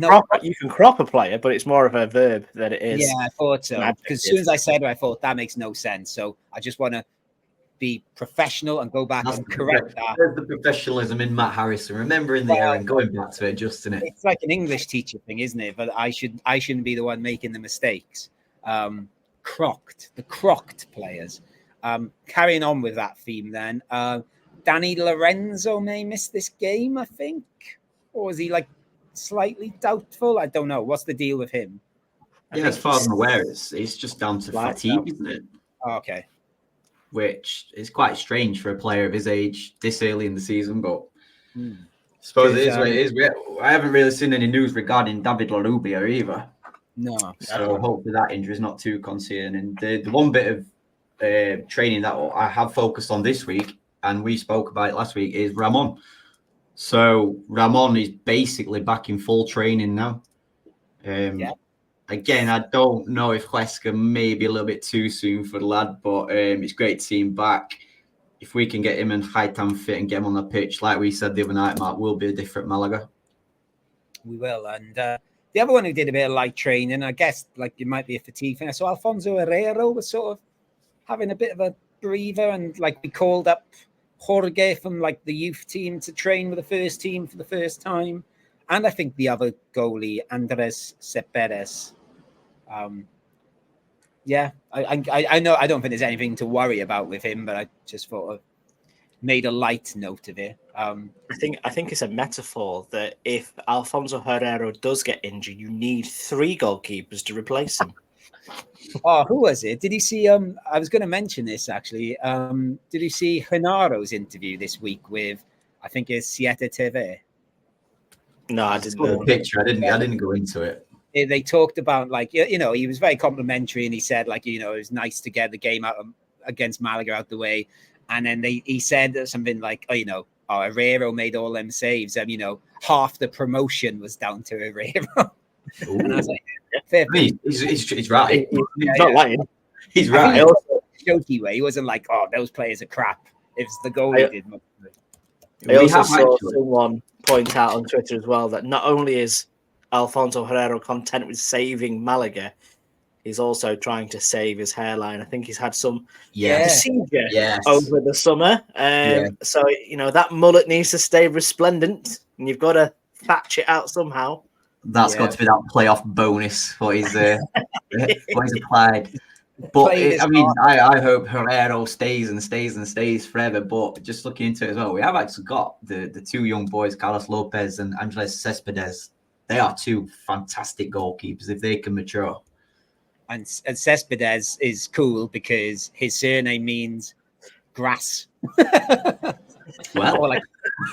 can crop a player, but it's more of a verb than it is. Yeah, I thought so. Because as soon as I said it, I thought that makes no sense. So I just want to be professional and go back and correct that. There's the professionalism in Matt Harrison, remembering the error and going back to it, adjusting it. It's like an English teacher thing, isn't it? But I shouldn't be the one making the mistakes. The crocked players. Carrying on with that theme then. Danny Lorenzo may miss this game, I think. Or is he like slightly doubtful? I don't know. What's the deal with him? As far as I'm aware, it's just down to fatigue, isn't it? Oh, okay. Which is quite strange for a player of his age this early in the season, but I suppose it is what it is. I haven't really seen any news regarding David Larubia either. No. So hopefully that injury is not too concerning. The one bit of training that I have focused on this week, and we spoke about it last week, is Ramon. So Ramon is basically back in full training now. Again, I don't know if Huesca may be a little bit too soon for the lad, but it's great to see him back. If we can get him and Haitam fit and get him on the pitch, like we said the other night, Mark, will be a different Malaga. We will. And the other one who did a bit of light training, I guess, like it might be a fatigue thing. So Alfonso Herrero was sort of having a bit of a breather, and like we called up Jorge from like the youth team to train with the first team for the first time. And I think the other goalie, Andres Ceperes. I know I don't think there's anything to worry about with him, but I just thought of made a light note of it. I think it's a metaphor that if Alfonso Herrero does get injured, you need 3 goalkeepers to replace him. Oh, who was it? Did you see? I was going to mention this actually. Did you see Genaro's interview this week with? I think it's Siete TV. No, I didn't. The picture. I didn't go into it. They talked about like he was very complimentary, and he said like it was nice to get the game out against Malaga out the way, and then he said something like Herrero made all them saves, and half the promotion was down to Herrero. And I was like, fair play. He's right. He's not lying. He's right. Jokey way. He wasn't like, oh, those players are crap. It's the goalie did. I also saw someone point out on Twitter as well that not only is Alfonso Herrero content with saving Malaga, he's also trying to save his hairline. I think he's had some procedure over the summer. So, that mullet needs to stay resplendent, and you've got to thatch it out somehow. That's got to be that playoff bonus for his what he's applied. But I hope Herrero stays and stays and stays forever. But just looking into it as well, we have actually got the 2 young boys, Carlos Lopez and Andres Cespedes. They are 2 fantastic goalkeepers if they can mature. And Cespedes is cool because his surname means grass. Well, or like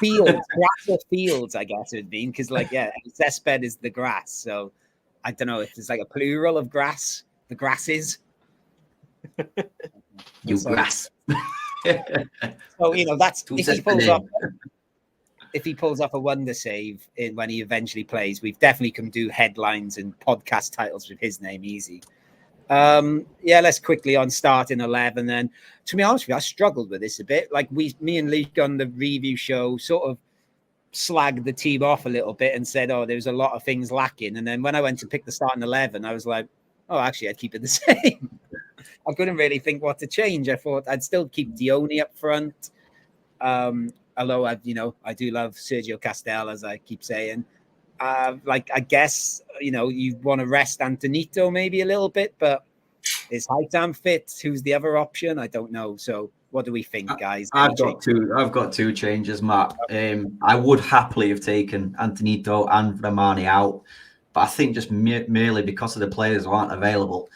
fields, grass or fields, I guess it would mean, because Cesped is the grass. So I don't know if it's like a plural of grass, the grasses. Grass. So that's if he pulls off a wonder save when he eventually plays, we've definitely can do headlines and podcast titles with his name easy. Let's quickly on starting 11. Then, to be honest with you, I struggled with this a bit. Like me and Luke on the review show sort of slagged the team off a little bit and said, "Oh, there's a lot of things lacking." And then when I went to pick the starting 11, I was like, oh, actually, I'd keep it the same. I couldn't really think what to change. I thought I'd still keep Dione up front. Although I do love Sergio Castel, as I keep saying. I guess, you want to rest Antonito maybe a little bit, but is Hightam fit? Who's the other option? I don't know. So what do we think, guys? I've got two changes, Matt. I would happily have taken Antonito and Ramani out, but I think just merely because of the players who aren't available,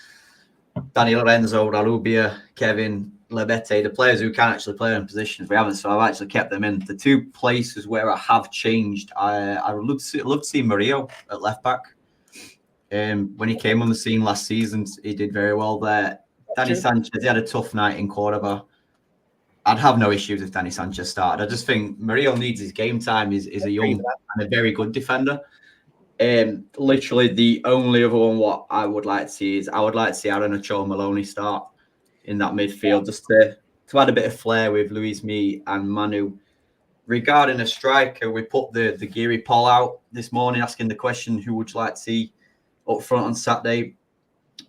Dani Lorenzo, Ralubia, Kevin, Lebete, the players who can actually play in positions we haven't, so I've actually kept them in. The two places where I have changed, I would love to see Murillo at left back. When he came on the scene last season, he did very well there. Dani Sanchez, he had a tough night in Cordoba. I'd have no issues if Dani Sanchez started. I just think Murillo needs his game time. He's a young and a very good defender. Literally the only other one what I would like to see is Aaron Ochoa Maloney start in that midfield, just to add a bit of flair with Luis Mee and Manu. Regarding a striker, we put the Geary poll out this morning asking the question, who would you like to see up front on Saturday?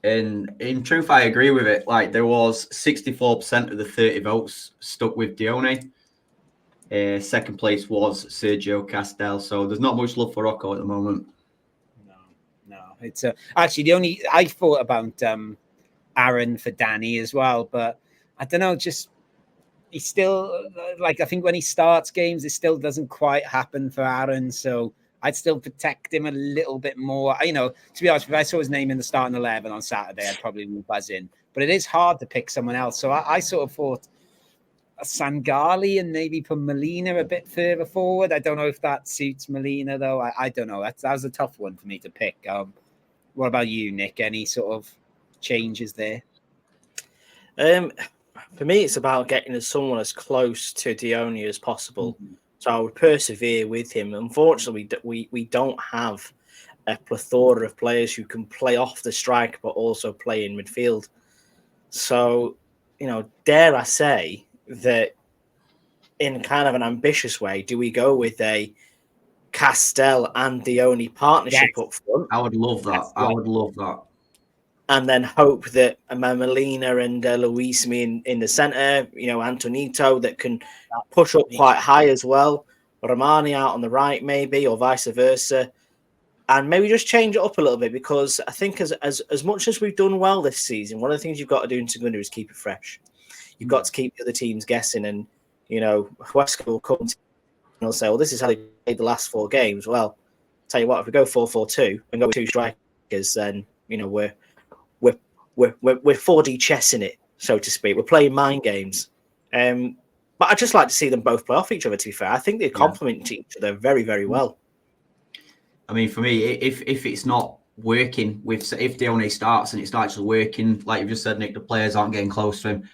And in truth, I agree with it. Like, there was 64% of the 30 votes stuck with Dione. Second place was Sergio Castel. So there's not much love for Rocco at the moment. No. It's actually I thought about Aaron for Danny as well, but I don't know. Just he's still I think when he starts games, it still doesn't quite happen for Aaron. So I'd still protect him a little bit more. To be honest, if I saw his name in the starting 11 on Saturday, I'd probably buzz in. But it is hard to pick someone else. So I sort of thought a Sangali and maybe put Molina a bit further forward. I don't know if that suits Molina, though. I don't know. That was a tough one for me to pick. What about you, Nick? Any sort of changes there? For me, it's about getting someone as close to Dione as possible. Mm-hmm. So I would persevere with him. Unfortunately, we don't have a plethora of players who can play off the strike but also play in midfield. So, dare I say that in kind of an ambitious way, do we go with a Castel and Dione partnership up front? I would love that. I would love that. And then hope that Molina and Luis Mee in the centre, Antonito that can push up quite high as well. Ramani out on the right, maybe, or vice versa. And maybe just change it up a little bit, because I think as much as we've done well this season, one of the things you've got to do in Segunda is keep it fresh. You've got to keep the other teams guessing. And, Huesca will come and they'll say, well, this is how they played the last 4 games. Well, tell you what, if we go 4-4-2 and go with 2 strikers, then, we're 4D chessing it, so to speak. We're playing mind games. But I'd just like to see them both play off each other, to be fair. I think they complement each other very, very well. I mean, for me, if it's not working, if Dione starts and it's not actually working, like you just said, Nick, the players aren't getting close to him,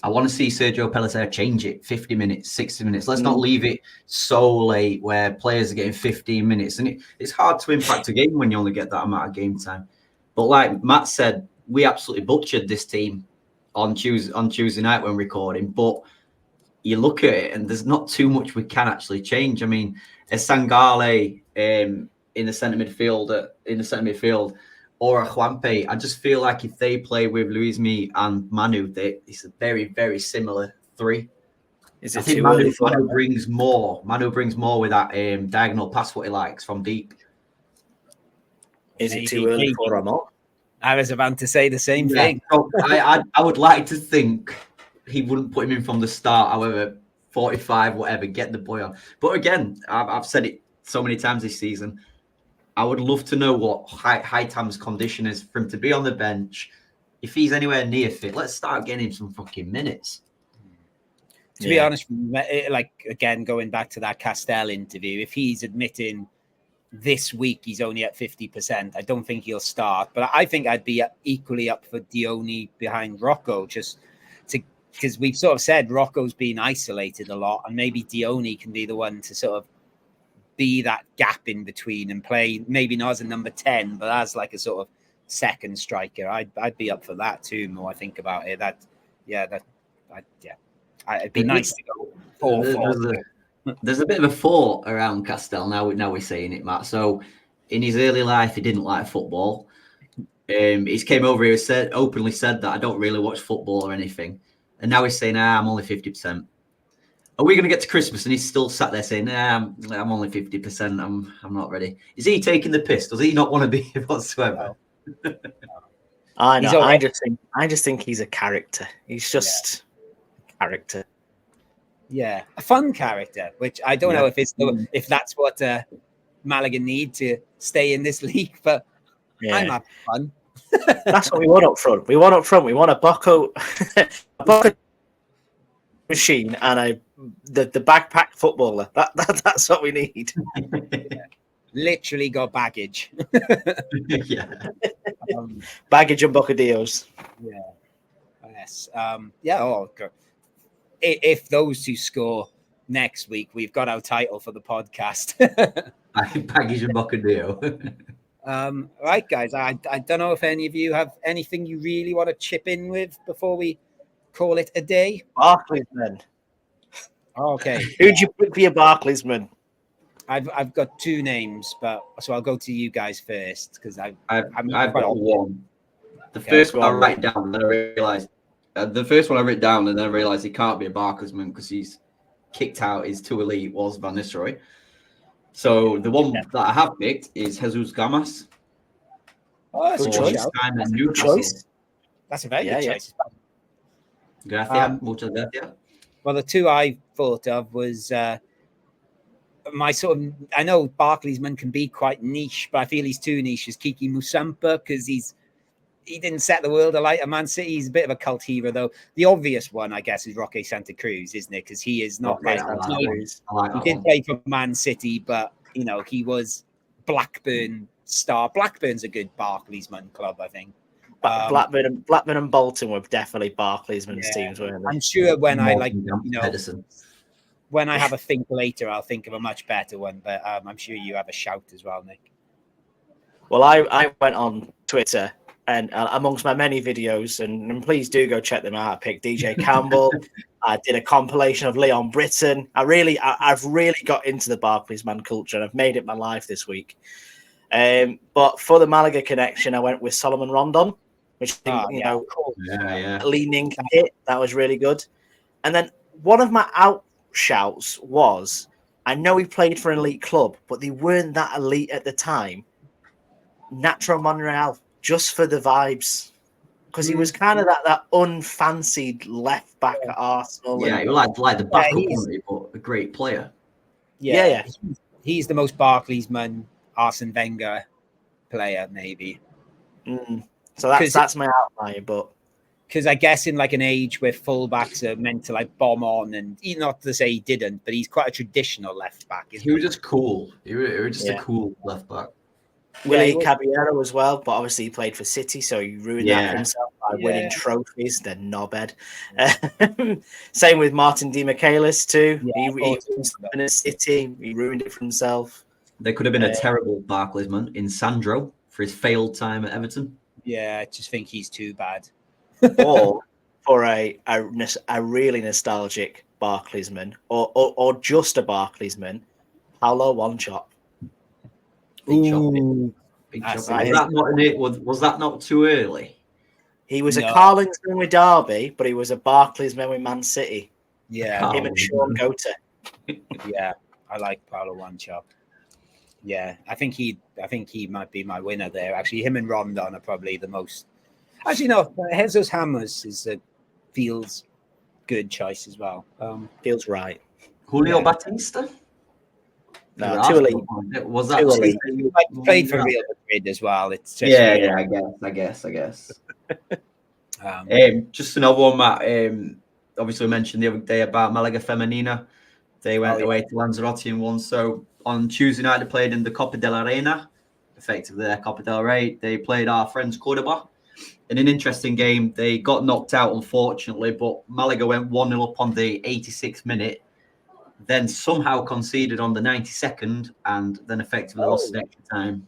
I want to see Sergio Pellicer change it 50 minutes, 60 minutes. Let's not leave it so late where players are getting 15 minutes. And it's hard to impact a game when you only get that amount of game time. But like Matt said, we absolutely butchered this team on Tuesday night when recording. But you look at it and there's not too much we can actually change. I mean, a Sangale in the centre midfield, or a Juanpe, I just feel like if they play with Luis Mee and Manu, it's a very, very similar 3. I think Manu brings more. Manu brings more with that diagonal pass, what he likes from deep. Is it too early for Ramon? I was about to say the same thing. So I would like to think he wouldn't put him in from the start. However, 45, whatever, get the boy on. But again, I've said it so many times this season. I would love to know what Hightam's condition is for him to be on the bench. If he's anywhere near fit, let's start getting him some fucking minutes. To be honest, like, again, going back to that Castel interview, if he's admitting this week he's only at 50%, I don't think he'll start. But I think I'd be equally up for Dione behind Rocco, because we've sort of said Rocco's been isolated a lot, and maybe Dione can be the one to sort of be that gap in between and play, maybe not as a number 10, but as like a sort of second striker. I'd be up for that too. More I think about it, it'd be nice to go 4-4. There's a bit of a thought around Castel now we're saying it, Matt. So in his early life, he didn't like football. He's came over here, openly said that I don't really watch football or anything, and now he's saying, I'm only 50%. Are we going to get to Christmas and he's still sat there saying, I'm only 50%. I'm not ready. Is he taking the piss? Does he not want to be whatsoever? No. I know. I just think he's a character. He's just a character. Yeah, a fun character, which I don't know if that's what Malaga need to stay in this league, but I'm having fun. That's what we want up front. We want a Bocco machine and the backpack footballer. That's what we need. Literally got baggage. Baggage and bocadillos. Yeah. Yes. God. If those two score next week, we've got our title for the podcast. Baggage and bocadillo. Right, guys. I don't know if any of you have anything you really want to chip in with before we call it a day. Barclaysmen. Okay. Who'd you pick for your Barclaysmen? I've got two names, but so I'll go to you guys first because I've got one. The first one I write down, and then I realised the first one I wrote down, and then I realised he can't be a Barclaysman because he's kicked out. He's too elite. Was Van Nistelrooy. So the one that I have picked is Jesus Gamas. Oh, that's a choice. That's a good choice. That's a very good choice. Gracias, muchas gracias. Well, the two I thought of was my sort of. I know Barclaysman can be quite niche, but I feel he's too niche. Is Kiki Musampa because he didn't set the world alight at Man City. He's a bit of a cult hero, though. The obvious one, I guess, is Roque Santa Cruz, isn't it? Because he is not. He did play for Man City, but he was Blackburn star. Blackburn's a good Barclaysman club, I think. Blackburn and Bolton were definitely Barclaysman's teams, weren't they? I'm sure when I when I have a think later, I'll think of a much better one. But I'm sure you have a shout as well, Nick. Well, I went on Twitter and amongst my many videos, and please do go check them out. I picked DJ Campbell. I did a compilation of Leon Britton. I've really got into the Barclaysman culture, and I've made it my life this week. But for the Malaga connection, I went with Solomon Rondon, which leaning hit. That was really good. And then one of my outshouts was, I know he played for an elite club, but they weren't that elite at the time. Nacho Monreal, just for the vibes. Because he was kind of that unfancied left back at Arsenal. Yeah, he like the backup, but a great player. Yeah. He's the most Barclaysman Arsene Wenger player, maybe. So that's my outline, but because I guess in like an age where fullbacks are meant to like bomb on, and not to say he didn't, but he's quite a traditional left back. He was just cool. He was just a cool left back. Willie Caballero as well, but obviously he played for City, so he ruined that for himself by winning trophies. The knobhead. Same with Martin Di Michaelis too. He was in a City. He ruined it for himself. There could have been a terrible Barclaysman in Sandro for his failed time at Everton. Yeah, I just think he's too bad. Or for a really nostalgic Barclaysman, or just a Barclaysman, Paulo Wanchop. Big shot. Was that not too early? He was a Carlingsman with Derby, but he was a Barclaysman with Man City. Yeah, him and Sean Gota. Yeah, I like Paulo Wanchop. Yeah, I think he might be my winner there. Actually, him and Rondon are probably the most. Actually, no, Jesus Ramos feels good choice as well. Feels right. Julio Batista. No, too elite. Was that too elite? He played for Real Madrid as well. It's just I guess. Just another one, Matt. Obviously, we mentioned the other day about Malaga Femenina. They went away to Lanzarote and won. So on Tuesday night, they played in the Copa de la Reina, effectively their Copa del Rey. They played our friends Cordoba. In an interesting game, they got knocked out, unfortunately, but Malaga went 1-0 up on the 86th minute, then somehow conceded on the 92nd, and then effectively lost in extra time.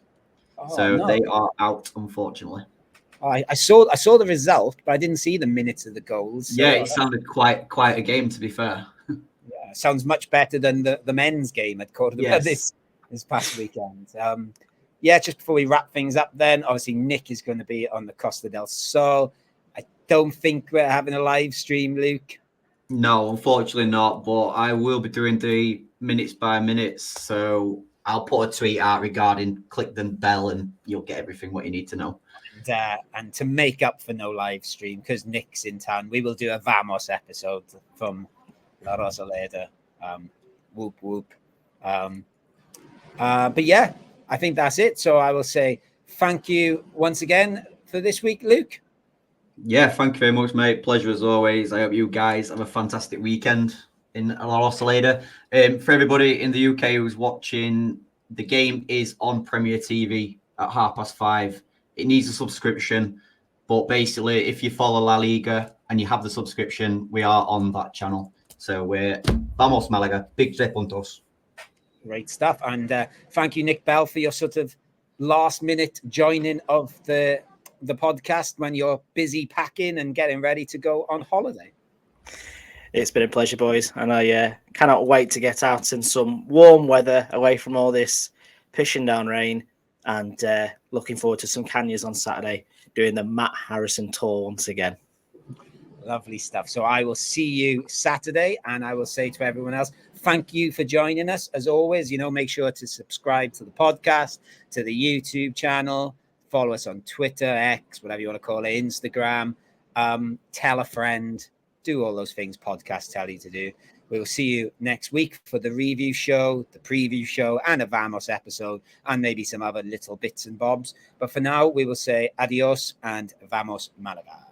They are out, unfortunately. I saw the result, but I didn't see the minutes of the goals. So it sounded quite a game, to be fair. Sounds much better than the men's game at Cordoba this past weekend. yeah, just before we wrap things up, then obviously Nick is going to be on the Costa del Sol. I don't think we're having a live stream, Luke. No, unfortunately not. But I will be doing the minutes by minutes. So I'll put a tweet out regarding click the bell, and you'll get everything what you need to know. And to make up for no live stream, because Nick's in town, we will do a Vamos episode from La Rosaleda. Whoop whoop. But yeah, I think that's it. So I will say thank you once again for this week, Luke. Yeah, thank you very much, mate. Pleasure as always. I hope you guys have a fantastic weekend in La Rosaleda. For everybody in the UK who's watching, the game is on Premier TV at 5:30. It needs a subscription, but basically, if you follow La Liga and you have the subscription, we are on that channel. So we're Vamos Malaga, big tres puntos. Great stuff. And thank you, Nick Bell, for your sort of last minute joining of the podcast when you're busy packing and getting ready to go on holiday. It's been a pleasure, boys, and I cannot wait to get out in some warm weather away from all this pissing down rain, and looking forward to some canyons on Saturday doing the Matt Harrison tour once again. Lovely stuff. So I will see you Saturday, and I will say to everyone else, thank you for joining us. As always, make sure to subscribe to the podcast, to the YouTube channel, follow us on Twitter, X, whatever you want to call it, Instagram, tell a friend, do all those things podcasts tell you to do. We will see you next week for the review show, the preview show, and a Vamos episode, and maybe some other little bits and bobs. But for now, we will say adios and Vamos Malaga.